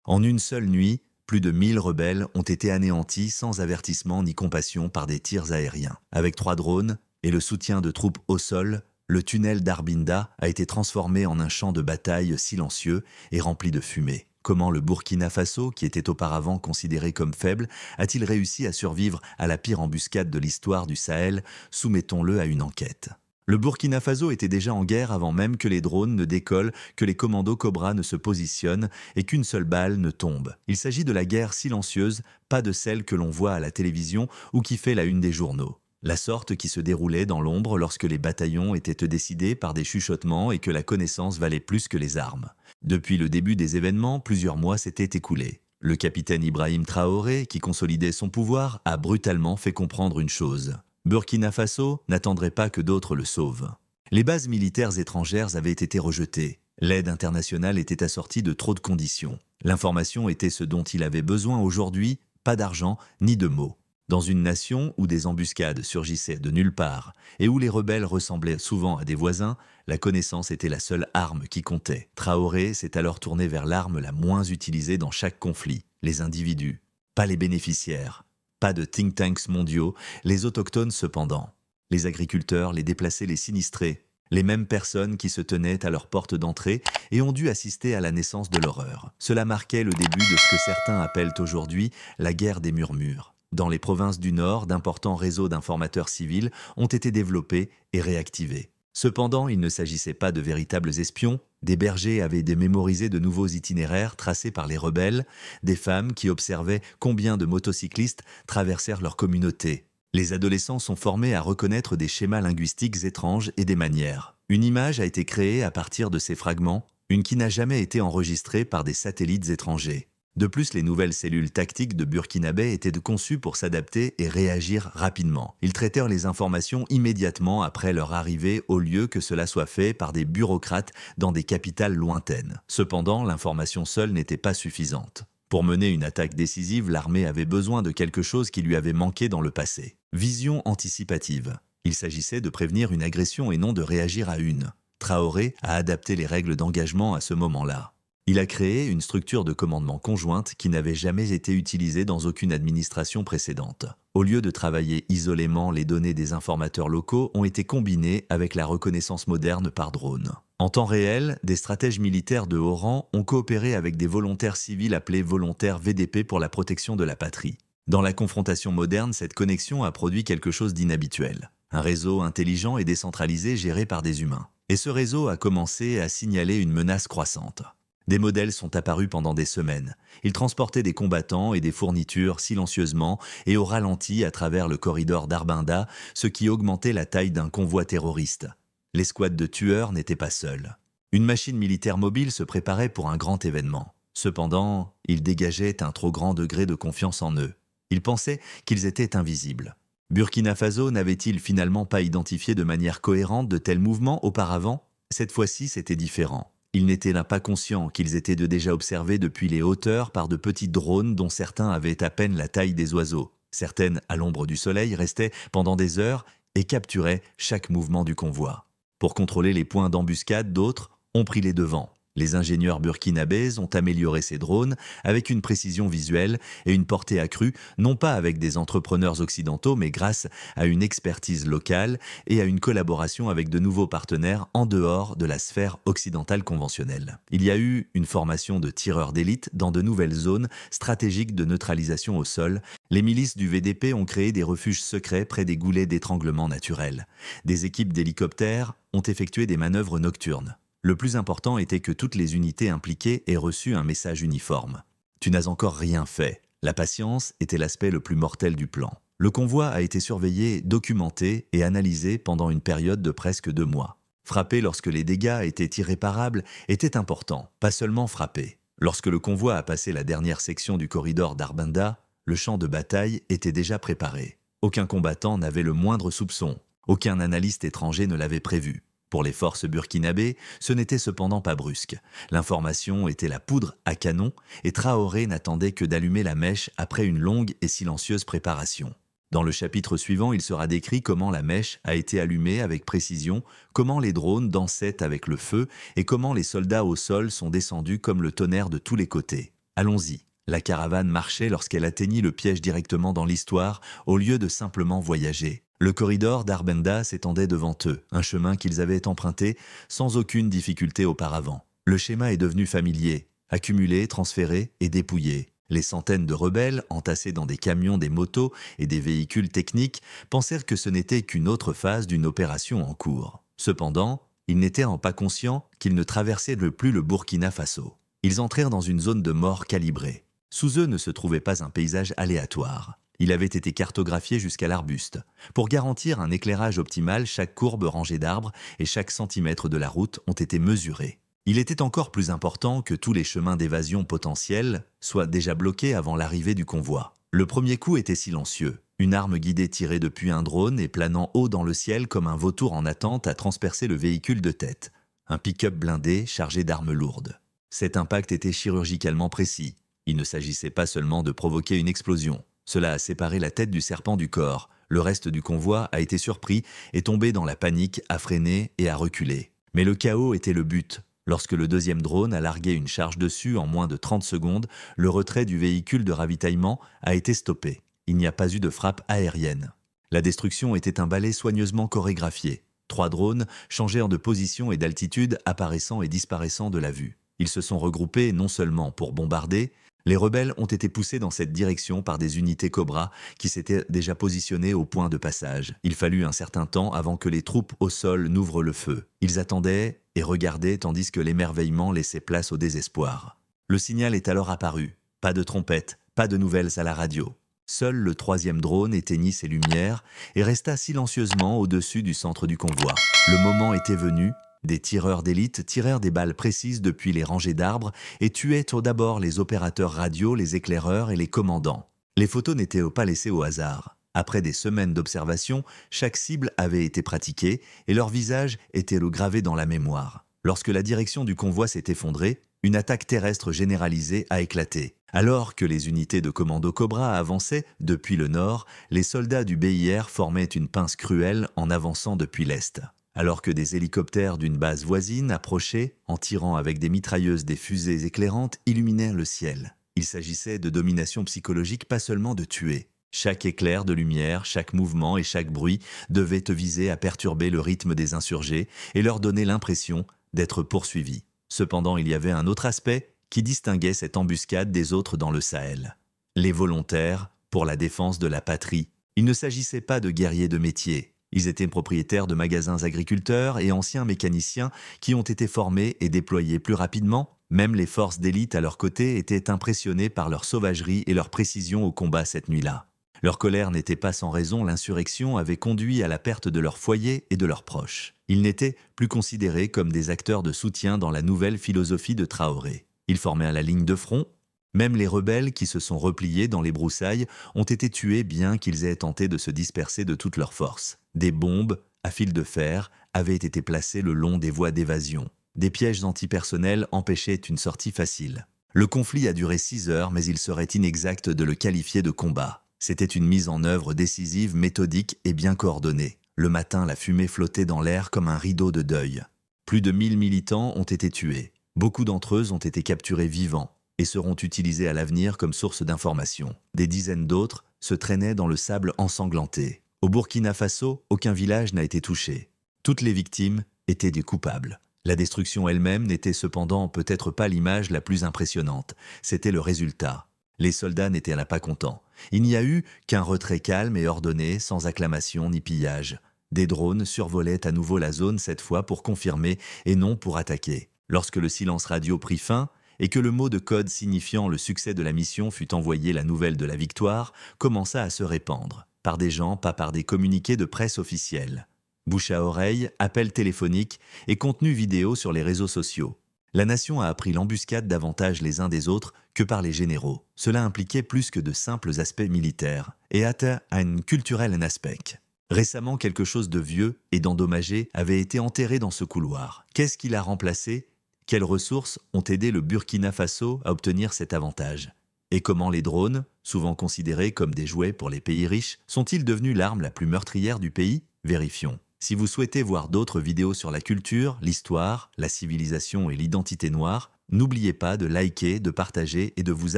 En une seule nuit, plus de 1000 rebelles ont été anéantis sans avertissement ni compassion par des tirs aériens. Avec 3 drones et le soutien de troupes au sol, le tunnel d'Arbinda a été transformé en un champ de bataille silencieux et rempli de fumée. Comment le Burkina Faso, qui était auparavant considéré comme faible, a-t-il réussi à survivre à la pire embuscade de l'histoire du Sahel? Soumettons-le à une enquête. Le Burkina Faso était déjà en guerre avant même que les drones ne décollent, que les commandos Cobra ne se positionnent et qu'une seule balle ne tombe. Il s'agit de la guerre silencieuse, pas de celle que l'on voit à la télévision ou qui fait la une des journaux. La sorte qui se déroulait dans l'ombre lorsque les bataillons étaient décidés par des chuchotements et que la connaissance valait plus que les armes. Depuis le début des événements, plusieurs mois s'étaient écoulés. Le capitaine Ibrahim Traoré, qui consolidait son pouvoir, a brutalement fait comprendre une chose. Burkina Faso n'attendrait pas que d'autres le sauvent. Les bases militaires étrangères avaient été rejetées. L'aide internationale était assortie de trop de conditions. L'information était ce dont il avait besoin aujourd'hui, pas d'argent ni de mots. Dans une nation où des embuscades surgissaient de nulle part et où les rebelles ressemblaient souvent à des voisins, la connaissance était la seule arme qui comptait. Traoré s'est alors tourné vers l'arme la moins utilisée dans chaque conflit, les individus, pas les bénéficiaires. Pas de think tanks mondiaux, les autochtones cependant. Les agriculteurs, les déplacés, les sinistrés. Les mêmes personnes qui se tenaient à leur porte d'entrée et ont dû assister à la naissance de l'horreur. Cela marquait le début de ce que certains appellent aujourd'hui la guerre des murmures. Dans les provinces du Nord, d'importants réseaux d'informateurs civils ont été développés et réactivés. Cependant, il ne s'agissait pas de véritables espions. Des bergers avaient démémorisé de nouveaux itinéraires tracés par les rebelles, des femmes qui observaient combien de motocyclistes traversèrent leur communauté. Les adolescents sont formés à reconnaître des schémas linguistiques étranges et des manières. Une image a été créée à partir de ces fragments, une qui n'a jamais été enregistrée par des satellites étrangers. De plus, les nouvelles cellules tactiques de Burkinabé étaient conçues pour s'adapter et réagir rapidement. Ils traitèrent les informations immédiatement après leur arrivée au lieu que cela soit fait par des bureaucrates dans des capitales lointaines. Cependant, l'information seule n'était pas suffisante. Pour mener une attaque décisive, l'armée avait besoin de quelque chose qui lui avait manqué dans le passé. Vision anticipative. Il s'agissait de prévenir une agression et non de réagir à une. Traoré a adapté les règles d'engagement à ce moment-là. Il a créé une structure de commandement conjointe qui n'avait jamais été utilisée dans aucune administration précédente. Au lieu de travailler isolément, les données des informateurs locaux ont été combinées avec la reconnaissance moderne par drone. En temps réel, des stratèges militaires de haut rang ont coopéré avec des volontaires civils appelés volontaires VDP pour la protection de la patrie. Dans la confrontation moderne, cette connexion a produit quelque chose d'inhabituel. Un réseau intelligent et décentralisé géré par des humains. Et ce réseau a commencé à signaler une menace croissante. Des modèles sont apparus pendant des semaines. Ils transportaient des combattants et des fournitures silencieusement et au ralenti à travers le corridor d'Arbinda, ce qui augmentait la taille d'un convoi terroriste. L'escouade de tueurs n'était pas seule. Une machine militaire mobile se préparait pour un grand événement. Cependant, ils dégageaient un trop grand degré de confiance en eux. Ils pensaient qu'ils étaient invisibles. Burkina Faso n'avait-il finalement pas identifié de manière cohérente de tels mouvements auparavant? Cette fois-ci, c'était différent. Ils n'étaient là pas conscients qu'ils étaient déjà observés depuis les hauteurs par de petits drones dont certains avaient à peine la taille des oiseaux. Certaines, à l'ombre du soleil, restaient pendant des heures et capturaient chaque mouvement du convoi. Pour contrôler les points d'embuscade, d'autres ont pris les devants. Les ingénieurs burkinabés ont amélioré ces drones avec une précision visuelle et une portée accrue, non pas avec des entrepreneurs occidentaux, mais grâce à une expertise locale et à une collaboration avec de nouveaux partenaires en dehors de la sphère occidentale conventionnelle. Il y a eu une formation de tireurs d'élite dans de nouvelles zones stratégiques de neutralisation au sol. Les milices du VDP ont créé des refuges secrets près des goulets d'étranglement naturels. Des équipes d'hélicoptères ont effectué des manœuvres nocturnes. Le plus important était que toutes les unités impliquées aient reçu un message uniforme. « Tu n'as encore rien fait ». La patience était l'aspect le plus mortel du plan. Le convoi a été surveillé, documenté et analysé pendant une période de presque 2 mois. Frapper lorsque les dégâts étaient irréparables était important, pas seulement frapper. Lorsque le convoi a passé la dernière section du corridor d'Arbinda, le champ de bataille était déjà préparé. Aucun combattant n'avait le moindre soupçon. Aucun analyste étranger ne l'avait prévu. Pour les forces burkinabées, ce n'était cependant pas brusque. L'information était la poudre à canon et Traoré n'attendait que d'allumer la mèche après une longue et silencieuse préparation. Dans le chapitre suivant, il sera décrit comment la mèche a été allumée avec précision, comment les drones dansaient avec le feu et comment les soldats au sol sont descendus comme le tonnerre de tous les côtés. Allons-y. La caravane marchait lorsqu'elle atteignit le piège directement dans l'histoire, au lieu de simplement voyager. Le corridor d'Arbenda s'étendait devant eux, un chemin qu'ils avaient emprunté sans aucune difficulté auparavant. Le schéma est devenu familier, accumulé, transféré et dépouillé. Les centaines de rebelles, entassés dans des camions, des motos et des véhicules techniques, pensèrent que ce n'était qu'une autre phase d'une opération en cours. Cependant, ils n'étaient pas conscients qu'ils ne traversaient plus le Burkina Faso. Ils entrèrent dans une zone de mort calibrée. Sous eux ne se trouvait pas un paysage aléatoire. Il avait été cartographié jusqu'à l'arbuste. Pour garantir un éclairage optimal, chaque courbe rangée d'arbres et chaque centimètre de la route ont été mesurés. Il était encore plus important que tous les chemins d'évasion potentiels soient déjà bloqués avant l'arrivée du convoi. Le premier coup était silencieux. Une arme guidée tirée depuis un drone et planant haut dans le ciel comme un vautour en attente a transpercé le véhicule de tête. Un pick-up blindé chargé d'armes lourdes. Cet impact était chirurgicalement précis. Il ne s'agissait pas seulement de provoquer une explosion. Cela a séparé la tête du serpent du corps. Le reste du convoi a été surpris et tombé dans la panique, a freiné et a reculé. Mais le chaos était le but. Lorsque le deuxième drone a largué une charge dessus en moins de 30 secondes, le retrait du véhicule de ravitaillement a été stoppé. Il n'y a pas eu de frappe aérienne. La destruction était un ballet soigneusement chorégraphié. 3 drones changèrent de position et d'altitude, apparaissant et disparaissant de la vue. Ils se sont regroupés non seulement pour bombarder, les rebelles ont été poussés dans cette direction par des unités Cobra qui s'étaient déjà positionnées au point de passage. Il fallut un certain temps avant que les troupes au sol n'ouvrent le feu. Ils attendaient et regardaient tandis que l'émerveillement laissait place au désespoir. Le signal est alors apparu. Pas de trompette, pas de nouvelles à la radio. Seul le 3e drone éteignit ses lumières et resta silencieusement au-dessus du centre du convoi. Le moment était venu. Des tireurs d'élite tirèrent des balles précises depuis les rangées d'arbres et tuaient tout d'abord les opérateurs radio, les éclaireurs et les commandants. Les photos n'étaient pas laissées au hasard. Après des semaines d'observation, chaque cible avait été pratiquée et leur visage était gravé dans la mémoire. Lorsque la direction du convoi s'est effondrée, une attaque terrestre généralisée a éclaté. Alors que les unités de commando Cobra avançaient depuis le nord, les soldats du BIR formaient une pince cruelle en avançant depuis l'est. Alors que des hélicoptères d'une base voisine approchaient, en tirant avec des mitrailleuses des fusées éclairantes, illuminèrent le ciel. Il s'agissait de domination psychologique, pas seulement de tuer. Chaque éclair de lumière, chaque mouvement et chaque bruit devaient viser à perturber le rythme des insurgés et leur donner l'impression d'être poursuivis. Cependant, il y avait un autre aspect qui distinguait cette embuscade des autres dans le Sahel. Les volontaires pour la défense de la patrie. Il ne s'agissait pas de guerriers de métier. Ils étaient propriétaires de magasins agriculteurs et anciens mécaniciens qui ont été formés et déployés plus rapidement. Même les forces d'élite à leur côté étaient impressionnées par leur sauvagerie et leur précision au combat cette nuit-là. Leur colère n'était pas sans raison, l'insurrection avait conduit à la perte de leur foyer et de leurs proches. Ils n'étaient plus considérés comme des acteurs de soutien dans la nouvelle philosophie de Traoré. Ils formaient la ligne de front. Même les rebelles qui se sont repliés dans les broussailles ont été tués bien qu'ils aient tenté de se disperser de toutes leurs forces. Des bombes, à fil de fer, avaient été placées le long des voies d'évasion. Des pièges antipersonnels empêchaient une sortie facile. Le conflit a duré 6 heures, mais il serait inexact de le qualifier de combat. C'était une mise en œuvre décisive, méthodique et bien coordonnée. Le matin, la fumée flottait dans l'air comme un rideau de deuil. Plus de 1000 militants ont été tués. Beaucoup d'entre eux ont été capturés vivants et seront utilisés à l'avenir comme source d'information. Des dizaines d'autres se traînaient dans le sable ensanglanté. Au Burkina Faso, aucun village n'a été touché. Toutes les victimes étaient des coupables. La destruction elle-même n'était cependant peut-être pas l'image la plus impressionnante. C'était le résultat. Les soldats n'étaient là pas contents. Il n'y a eu qu'un retrait calme et ordonné, sans acclamation ni pillage. Des drones survolaient à nouveau la zone cette fois pour confirmer et non pour attaquer. Lorsque le silence radio prit fin et que le mot de code signifiant le succès de la mission fut envoyé, la nouvelle de la victoire commença à se répandre. Par des gens, pas par des communiqués de presse officiels. Bouche à oreille, appels téléphoniques et contenus vidéo sur les réseaux sociaux. La nation a appris l'embuscade davantage les uns des autres que par les généraux. Cela impliquait plus que de simples aspects militaires et hatte un culturel aspect. Récemment, quelque chose de vieux et d'endommagé avait été enterré dans ce couloir. Qu'est-ce qui l'a remplacé? Quelles ressources ont aidé le Burkina Faso à obtenir cet avantage? Et comment les drones, souvent considérés comme des jouets pour les pays riches, sont-ils devenus l'arme la plus meurtrière du pays? Vérifions. Si vous souhaitez voir d'autres vidéos sur la culture, l'histoire, la civilisation et l'identité noire, n'oubliez pas de liker, de partager et de vous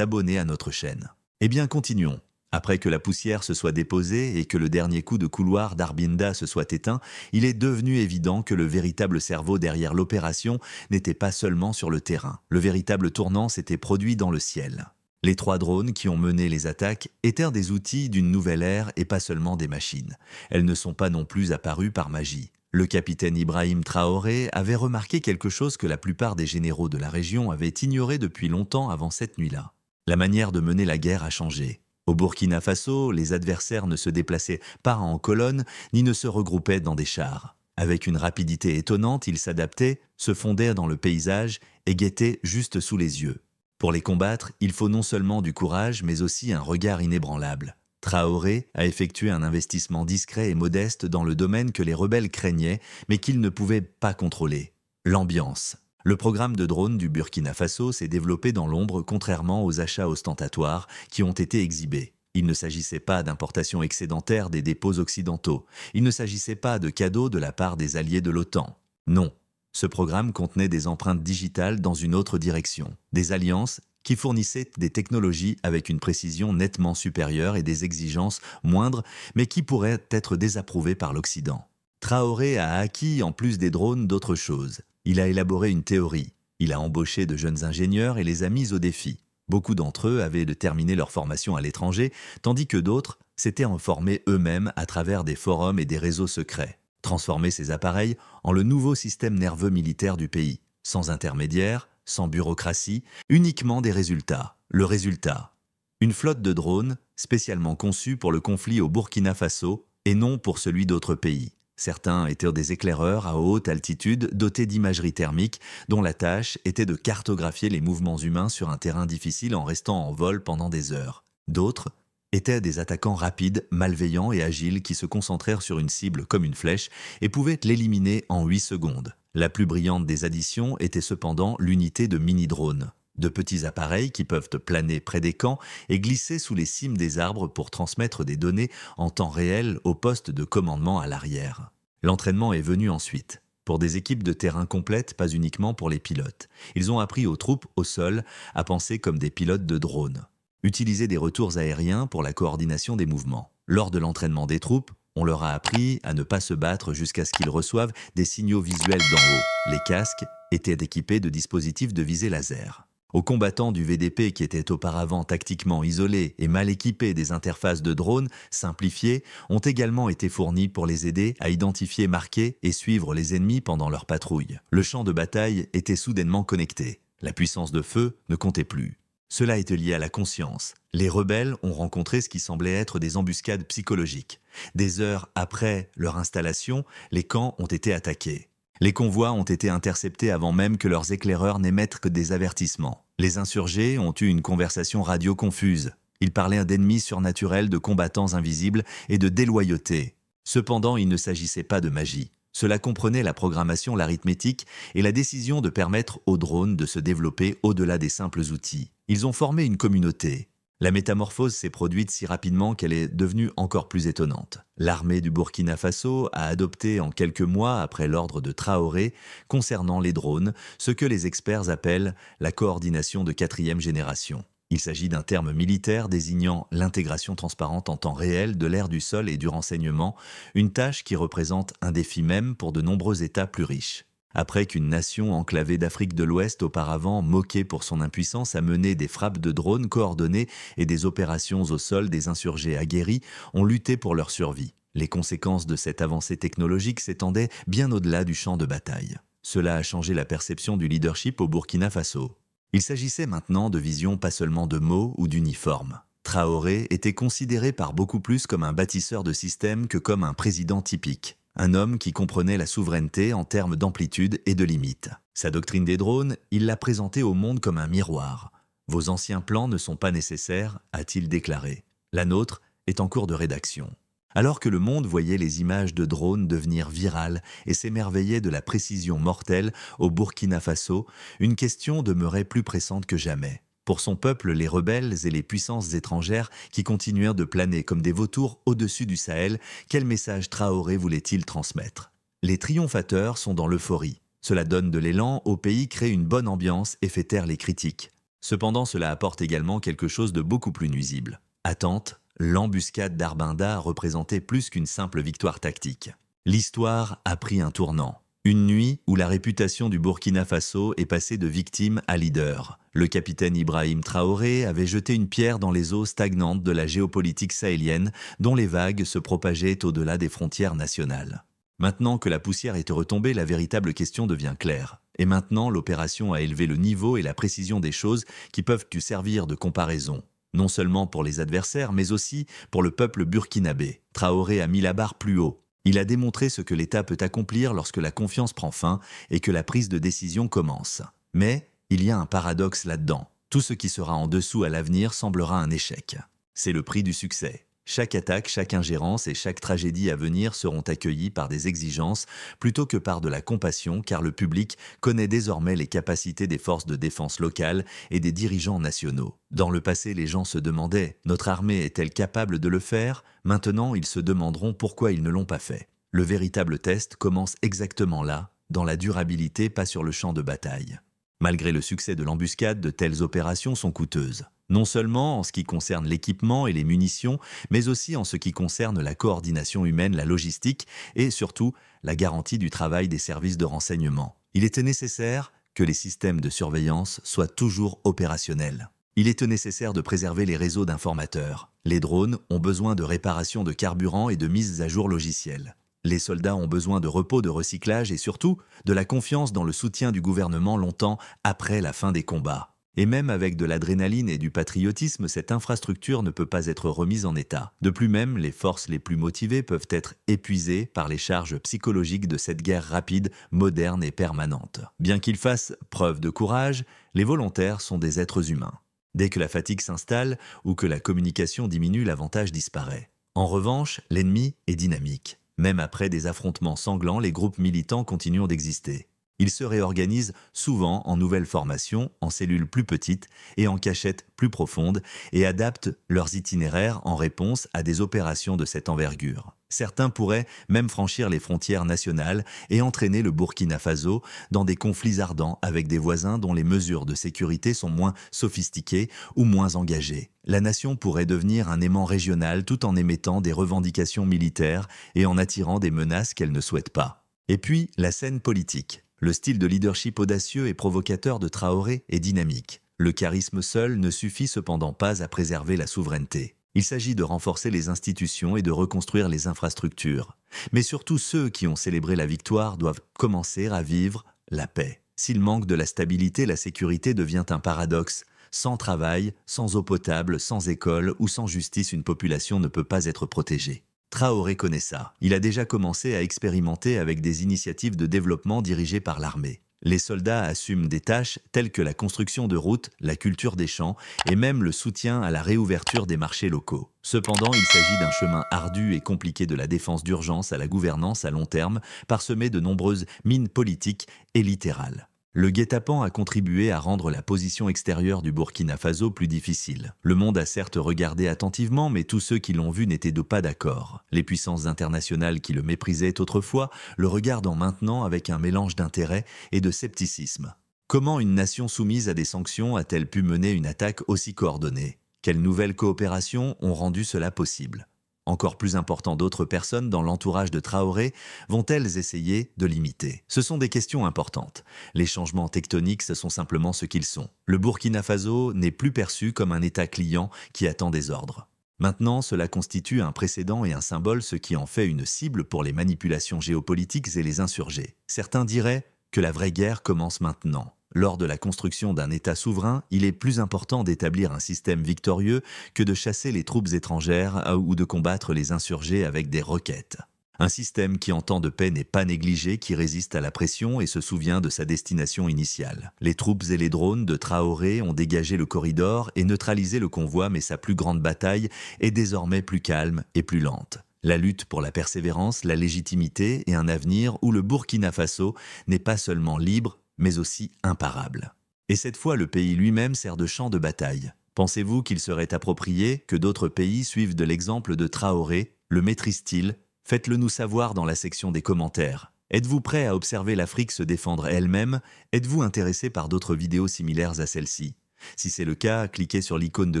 abonner à notre chaîne. Eh bien, continuons. Après que la poussière se soit déposée et que le dernier coup de couloir d'Arbinda se soit éteint, il est devenu évident que le véritable cerveau derrière l'opération n'était pas seulement sur le terrain. Le véritable tournant s'était produit dans le ciel. Les 3 drones qui ont mené les attaques étaient des outils d'une nouvelle ère et pas seulement des machines. Elles ne sont pas non plus apparues par magie. Le capitaine Ibrahim Traoré avait remarqué quelque chose que la plupart des généraux de la région avaient ignoré depuis longtemps avant cette nuit-là. La manière de mener la guerre a changé. Au Burkina Faso, les adversaires ne se déplaçaient pas en colonne ni ne se regroupaient dans des chars. Avec une rapidité étonnante, ils s'adaptaient, se fondaient dans le paysage et guettaient juste sous les yeux. Pour les combattre, il faut non seulement du courage, mais aussi un regard inébranlable. Traoré a effectué un investissement discret et modeste dans le domaine que les rebelles craignaient, mais qu'ils ne pouvaient pas contrôler: l'ambiance. Le programme de drones du Burkina Faso s'est développé dans l'ombre, contrairement aux achats ostentatoires qui ont été exhibés. Il ne s'agissait pas d'importations excédentaires des dépôts occidentaux. Il ne s'agissait pas de cadeaux de la part des alliés de l'OTAN. Non, ce programme contenait des empreintes digitales dans une autre direction. Des alliances qui fournissaient des technologies avec une précision nettement supérieure et des exigences moindres, mais qui pourraient être désapprouvées par l'Occident. Traoré a acquis, en plus des drones, d'autres choses. Il a élaboré une théorie. Il a embauché de jeunes ingénieurs et les a mis au défi. Beaucoup d'entre eux avaient terminé leur formation à l'étranger, tandis que d'autres s'étaient formés eux-mêmes à travers des forums et des réseaux secrets. Transformer ces appareils en le nouveau système nerveux militaire du pays. Sans intermédiaire, sans bureaucratie, uniquement des résultats. Le résultat: une flotte de drones spécialement conçue pour le conflit au Burkina Faso et non pour celui d'autres pays. Certains étaient des éclaireurs à haute altitude dotés d'imagerie thermique dont la tâche était de cartographier les mouvements humains sur un terrain difficile en restant en vol pendant des heures. D'autres étaient des attaquants rapides, malveillants et agiles qui se concentrèrent sur une cible comme une flèche et pouvaient l'éliminer en 8 secondes. La plus brillante des additions était cependant l'unité de mini-drones. De petits appareils qui peuvent planer près des camps et glisser sous les cimes des arbres pour transmettre des données en temps réel au poste de commandement à l'arrière. L'entraînement est venu ensuite. Pour des équipes de terrain complètes, pas uniquement pour les pilotes. Ils ont appris aux troupes au sol à penser comme des pilotes de drones. Utiliser des retours aériens pour la coordination des mouvements. Lors de l'entraînement des troupes, on leur a appris à ne pas se battre jusqu'à ce qu'ils reçoivent des signaux visuels d'en haut. Les casques étaient équipés de dispositifs de visée laser. Aux combattants du VDP qui étaient auparavant tactiquement isolés et mal équipés des interfaces de drones simplifiées ont également été fournies pour les aider à identifier, marquer et suivre les ennemis pendant leur patrouille. Le champ de bataille était soudainement connecté. La puissance de feu ne comptait plus. Cela était lié à la conscience. Les rebelles ont rencontré ce qui semblait être des embuscades psychologiques. Des heures après leur installation, les camps ont été attaqués. Les convois ont été interceptés avant même que leurs éclaireurs n'émettent que des avertissements. Les insurgés ont eu une conversation radio confuse. Ils parlaient d'ennemis surnaturels, de combattants invisibles et de déloyauté. Cependant, il ne s'agissait pas de magie. Cela comprenait la programmation, l'arithmétique et la décision de permettre aux drones de se développer au-delà des simples outils. Ils ont formé une communauté. La métamorphose s'est produite si rapidement qu'elle est devenue encore plus étonnante. L'armée du Burkina Faso a adopté en quelques mois après l'ordre de Traoré concernant les drones ce que les experts appellent la coordination de 4e génération. Il s'agit d'un terme militaire désignant l'intégration transparente en temps réel de l'air du sol et du renseignement, une tâche qui représente un défi même pour de nombreux États plus riches. Après qu'une nation enclavée d'Afrique de l'Ouest auparavant moquée pour son impuissance a mené des frappes de drones coordonnées et des opérations au sol, des insurgés aguerris ont lutté pour leur survie. Les conséquences de cette avancée technologique s'étendaient bien au-delà du champ de bataille. Cela a changé la perception du leadership au Burkina Faso. Il s'agissait maintenant de vision pas seulement de mots ou d'uniformes. Traoré était considéré par beaucoup plus comme un bâtisseur de systèmes que comme un président typique. Un homme qui comprenait la souveraineté en termes d'amplitude et de limites. Sa doctrine des drones, il l'a présentée au monde comme un miroir. « Vos anciens plans ne sont pas nécessaires », a-t-il déclaré. La nôtre est en cours de rédaction. Alors que le monde voyait les images de drones devenir virales et s'émerveillait de la précision mortelle au Burkina Faso, une question demeurait plus pressante que jamais. Pour son peuple, les rebelles et les puissances étrangères qui continuèrent de planer comme des vautours au-dessus du Sahel, quel message Traoré voulait-il transmettre? Les triomphateurs sont dans l'euphorie. Cela donne de l'élan au pays, crée une bonne ambiance et fait taire les critiques. Cependant, cela apporte également quelque chose de beaucoup plus nuisible. Attente, l'embuscade d'Arbinda a représenté plus qu'une simple victoire tactique. L'histoire a pris un tournant. Une nuit où la réputation du Burkina Faso est passée de victime à leader. Le capitaine Ibrahim Traoré avait jeté une pierre dans les eaux stagnantes de la géopolitique sahélienne, dont les vagues se propageaient au-delà des frontières nationales. Maintenant que la poussière est retombée, la véritable question devient claire. Et maintenant, l'opération a élevé le niveau et la précision des choses qui peuvent lui servir de comparaison. Non seulement pour les adversaires, mais aussi pour le peuple burkinabé. Traoré a mis la barre plus haut. Il a démontré ce que l'État peut accomplir lorsque la confiance prend fin et que la prise de décision commence. Mais il y a un paradoxe là-dedans. Tout ce qui sera en dessous à l'avenir semblera un échec. C'est le prix du succès. Chaque attaque, chaque ingérence et chaque tragédie à venir seront accueillies par des exigences plutôt que par de la compassion, car le public connaît désormais les capacités des forces de défense locales et des dirigeants nationaux. Dans le passé, les gens se demandaient « Notre armée est-elle capable de le faire ?» Maintenant, ils se demanderont pourquoi ils ne l'ont pas fait. Le véritable test commence exactement là, dans la durabilité, pas sur le champ de bataille. Malgré le succès de l'embuscade, de telles opérations sont coûteuses. Non seulement en ce qui concerne l'équipement et les munitions, mais aussi en ce qui concerne la coordination humaine, la logistique et surtout la garantie du travail des services de renseignement. Il était nécessaire que les systèmes de surveillance soient toujours opérationnels. Il était nécessaire de préserver les réseaux d'informateurs. Les drones ont besoin de réparation de carburant et de mise à jour logicielle. Les soldats ont besoin de repos, de recyclage et surtout de la confiance dans le soutien du gouvernement longtemps après la fin des combats. Et même avec de l'adrénaline et du patriotisme, cette infrastructure ne peut pas être remise en état. De plus même, les forces les plus motivées peuvent être épuisées par les charges psychologiques de cette guerre rapide, moderne et permanente. Bien qu'ils fassent preuve de courage, les volontaires sont des êtres humains. Dès que la fatigue s'installe ou que la communication diminue, l'avantage disparaît. En revanche, l'ennemi est dynamique. Même après des affrontements sanglants, les groupes militants continuent d'exister. Ils se réorganisent souvent en nouvelles formations, en cellules plus petites et en cachettes plus profondes et adaptent leurs itinéraires en réponse à des opérations de cette envergure. Certains pourraient même franchir les frontières nationales et entraîner le Burkina Faso dans des conflits ardents avec des voisins dont les mesures de sécurité sont moins sophistiquées ou moins engagées. La nation pourrait devenir un aimant régional tout en émettant des revendications militaires et en attirant des menaces qu'elle ne souhaite pas. Et puis, la scène politique. Le style de leadership audacieux et provocateur de Traoré est dynamique. Le charisme seul ne suffit cependant pas à préserver la souveraineté. Il s'agit de renforcer les institutions et de reconstruire les infrastructures. Mais surtout, ceux qui ont célébré la victoire doivent commencer à vivre la paix. S'il manque de la stabilité, la sécurité devient un paradoxe. Sans travail, sans eau potable, sans école ou sans justice, une population ne peut pas être protégée. Traoré connaît ça. Il a déjà commencé à expérimenter avec des initiatives de développement dirigées par l'armée. Les soldats assument des tâches telles que la construction de routes, la culture des champs et même le soutien à la réouverture des marchés locaux. Cependant, il s'agit d'un chemin ardu et compliqué de la défense d'urgence à la gouvernance à long terme, parsemé de nombreuses mines politiques et littérales. Le guet-apens a contribué à rendre la position extérieure du Burkina Faso plus difficile. Le monde a certes regardé attentivement, mais tous ceux qui l'ont vu n'étaient pas d'accord. Les puissances internationales qui le méprisaient autrefois le regardent maintenant avec un mélange d'intérêt et de scepticisme. Comment une nation soumise à des sanctions a-t-elle pu mener une attaque aussi coordonnée? Quelles nouvelles coopérations ont rendu cela possible? Encore plus important, d'autres personnes dans l'entourage de Traoré vont-elles essayer de l'imiter? Ce sont des questions importantes. Les changements tectoniques, ce sont simplement ce qu'ils sont. Le Burkina Faso n'est plus perçu comme un État client qui attend des ordres. Maintenant, cela constitue un précédent et un symbole, ce qui en fait une cible pour les manipulations géopolitiques et les insurgés. Certains diraient que la vraie guerre commence maintenant. Lors de la construction d'un État souverain, il est plus important d'établir un système victorieux que de chasser les troupes étrangères ou de combattre les insurgés avec des roquettes. Un système qui en temps de paix n'est pas négligé, qui résiste à la pression et se souvient de sa destination initiale. Les troupes et les drones de Traoré ont dégagé le corridor et neutralisé le convoi, mais sa plus grande bataille est désormais plus calme et plus lente. La lutte pour la persévérance, la légitimité et un avenir où le Burkina Faso n'est pas seulement libre, mais aussi imparable. Et cette fois, le pays lui-même sert de champ de bataille. Pensez-vous qu'il serait approprié que d'autres pays suivent de l'exemple de Traoré, le maîtrisent-ils? Faites-le nous savoir dans la section des commentaires. Êtes-vous prêt à observer l'Afrique se défendre elle-même? Êtes-vous intéressé par d'autres vidéos similaires à celle-ci? Si c'est le cas, cliquez sur l'icône de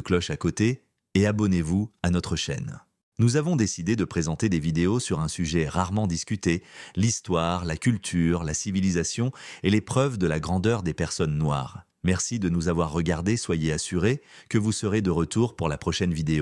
cloche à côté et abonnez-vous à notre chaîne. Nous avons décidé de présenter des vidéos sur un sujet rarement discuté, l'histoire, la culture, la civilisation et les preuves de la grandeur des personnes noires. Merci de nous avoir regardés, soyez assurés que vous serez de retour pour la prochaine vidéo.